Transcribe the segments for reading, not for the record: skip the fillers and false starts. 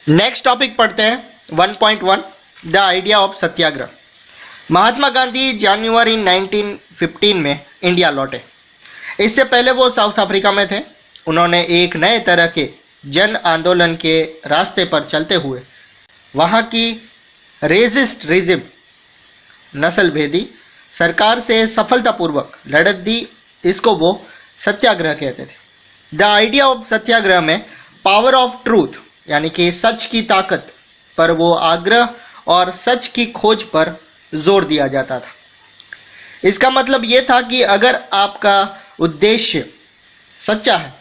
Next topic पढ़ते हैं 1.1 the idea of सत्याग्रह। महात्मा गांधी जनवरी 1915 में इंडिया लौटे। इससे पहले वो साउथ अफ्रीका में थे। उन्होंने एक नए तरह के जन आंदोलन के रास्ते पर चलते हुए वहां की रेजिस्ट रिजिम नस्ल भेदी सरकार से सफलतापूर्वक लड़त दी। इसको वो सत्याग्रह कहते थे। द आइडिया ऑफ सत्याग्रह में पावर ऑफ ट्रूथ यानी कि सच की ताकत पर वो आग्रह और सच की खोज पर जोर दिया जाता था। इसका मतलब ये था कि अगर आपका उद्देश्य सच्चा है,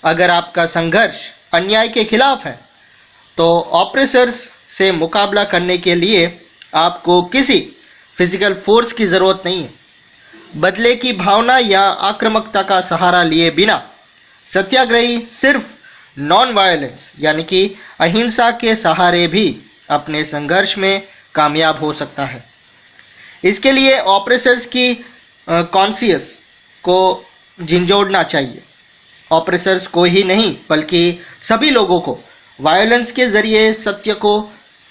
अगर आपका संघर्ष अन्याय के खिलाफ है, तो ऑप्रेसर्स से मुकाबला करने के लिए आपको किसी फिजिकल फोर्स की जरूरत नहीं है। बदले की भावना या आक्रामकता का सहारा लिए बिना सत्याग्रही सिर्फ नॉन वायलेंस यानी कि अहिंसा के सहारे भी अपने संघर्ष में कामयाब हो सकता है। इसके लिए ऑपरेसर्स की कॉन्शियस को झिंझोड़ना चाहिए। ऑपरेसर्स को ही नहीं बल्कि सभी लोगों को वायलेंस के जरिए सत्य को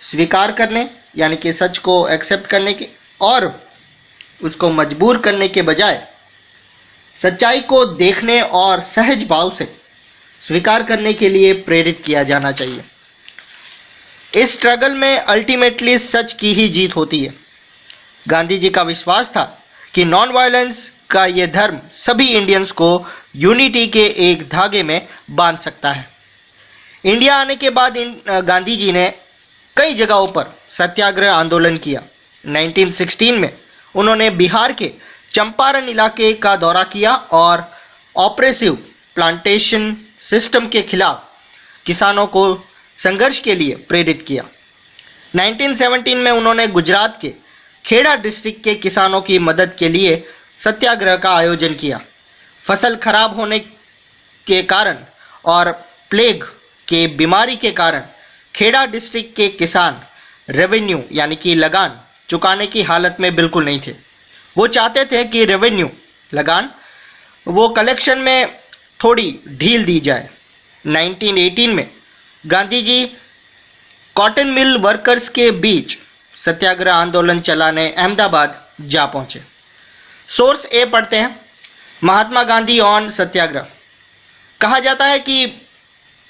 स्वीकार करने यानी कि सच को एक्सेप्ट करने के और उसको मजबूर करने के बजाय सच्चाई को देखने और सहज भाव से स्वीकार करने के लिए प्रेरित किया जाना चाहिए। इस स्ट्रगल में अल्टीमेटली सच की ही जीत होती है। गांधी जी का विश्वास था कि नॉन वायलेंस का ये धर्म सभी इंडियंस को यूनिटी के एक धागे में बांध सकता है। इंडिया आने के बाद गांधी जी ने कई जगहों पर सत्याग्रह आंदोलन किया। 1916 में उन्होंने बिहार के चंपारण इलाके का दौरा किया और ऑपरेसिव प्लांटेशन सिस्टम के खिलाफ किसानों को संघर्ष के लिए प्रेरित किया। 1917 में उन्होंने गुजरात के खेड़ा डिस्ट्रिक्ट के किसानों की मदद के लिए सत्याग्रह का आयोजन किया। फसल खराब होने के कारण और प्लेग के बीमारी के कारण खेड़ा डिस्ट्रिक्ट के किसान रेवेन्यू यानी कि लगान चुकाने की हालत में बिल्कुल नहीं थे। वो चाहते थे कि रेवेन्यू लगान वो कलेक्शन में थोड़ी ढील दी जाए। 1918 में Gandhi ji cotton mill workers के बीच सत्याग्रह आंदोलन चलाने अहमदाबाद जा पहुंचे। सोर्स ए पढ़ते हैं, महात्मा गांधी ऑन सत्याग्रह। कहा जाता है कि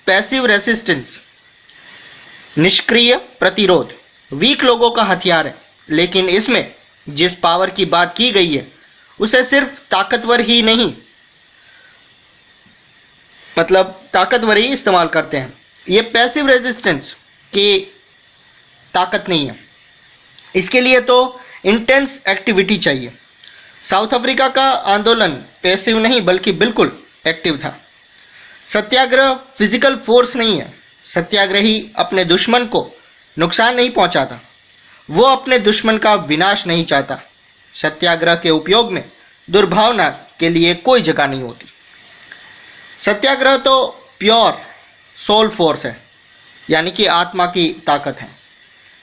पैसिव रेसिस्टेंस निष्क्रिय प्रतिरोध वीक लोगों का हथियार है, लेकिन इसमें जिस पावर की बात की गई है उसे सिर्फ ताकतवर ही नहीं ताकतवर ही इस्तेमाल करते हैं। ये पैसिव रेजिस्टेंस की ताकत नहीं है। इसके लिए तो इंटेंस एक्टिविटी चाहिए। साउथ अफ्रीका का आंदोलन पैसिव नहीं बल्कि बिल्कुल एक्टिव था। सत्याग्रह फिजिकल फोर्स नहीं है। सत्याग्रही अपने दुश्मन को नुकसान नहीं पहुंचाता, वो अपने दुश्मन का विनाश नहीं चाहता। सत्याग्रह के उपयोग में दुर्भावना के लिए कोई जगह नहीं होती। सत्याग्रह तो प्योर सोल फोर्स है यानी कि आत्मा की ताकत है।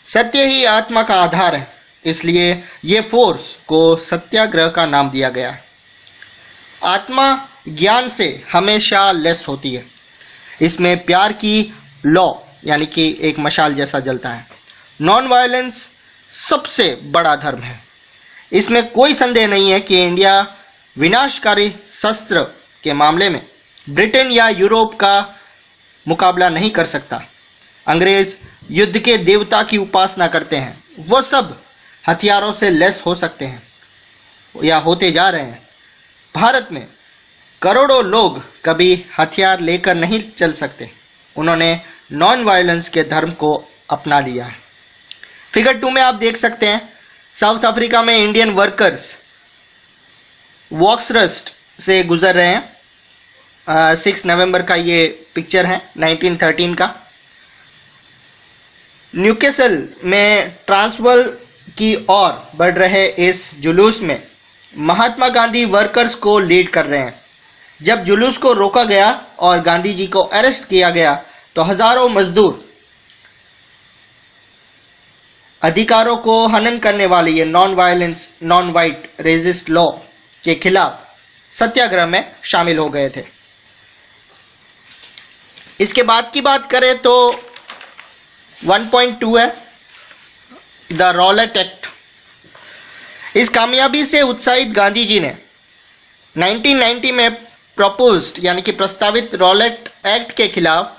सत्य ही आत्मा का आधार है, इसलिए ये फोर्स को सत्याग्रह का नाम दिया गया है। आत्मा ज्ञान से हमेशा लेस होती है। इसमें प्यार की लॉ यानी कि एक मशाल जैसा जलता है। नॉन वायलेंस सबसे बड़ा धर्म है। इसमें कोई संदेह नहीं है कि इंडिया विनाशकारी शस्त्र के मामले में ब्रिटेन या यूरोप का मुकाबला नहीं कर सकता। अंग्रेज युद्ध के देवता की उपासना करते हैं, वो सब हथियारों से लेस हो सकते हैं या होते जा रहे हैं। भारत में करोड़ों लोग कभी हथियार लेकर नहीं चल सकते। उन्होंने नॉन वायलेंस के धर्म को अपना लिया है। फिगर 2 में आप देख सकते हैं, साउथ अफ्रीका में इंडियन वर्कर्स वॉक्सरस्ट से गुजर रहे हैं। 6 नवंबर का ये पिक्चर है 1913 का। न्यूकेसल में ट्रांसवाल की ओर बढ़ रहे इस जुलूस में महात्मा गांधी वर्कर्स को लीड कर रहे हैं। जब जुलूस को रोका गया और गांधी जी को अरेस्ट किया गया तो हजारों मजदूर अधिकारों को हनन करने वाली ये non violence non white resist law के खिलाफ सत्याग्रह में शामिल हो गए थे। इसके बाद की बात करें तो 1.2 है द रॉलेट एक्ट। इस कामयाबी से उत्साहित गांधी जी ने 1990 में प्रपोज्ड यानी कि प्रस्तावित रॉलेट एक्ट के खिलाफ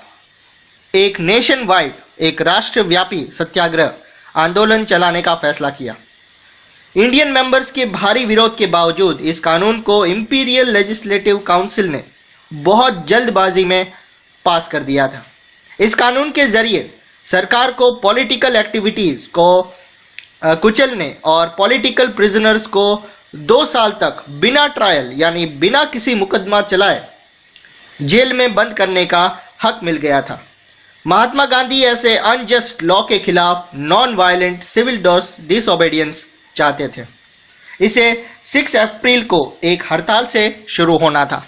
एक नेशन वाइड, एक राष्ट्रव्यापी सत्याग्रह आंदोलन चलाने का फैसला किया। इंडियन मेंबर्स के भारी विरोध के बावजूद इस कानून को इंपीरियल लेजिस्लेटिव काउंसिल ने बहुत जल्दबाजी में पास कर दिया था। इस कानून के जरिए सरकार को पॉलिटिकल एक्टिविटीज को कुचलने और पॉलिटिकल प्रिजनर्स को 2 साल तक बिना ट्रायल यानी बिना किसी मुकदमा चलाए जेल में बंद करने का हक मिल गया था। महात्मा गांधी ऐसे अनजस्ट लॉ के खिलाफ नॉन वायलेंट सिविल डिसओबीडियंस चाहते थे। इसे 6 अप्रैल को एक हड़ताल से शुरू होना था।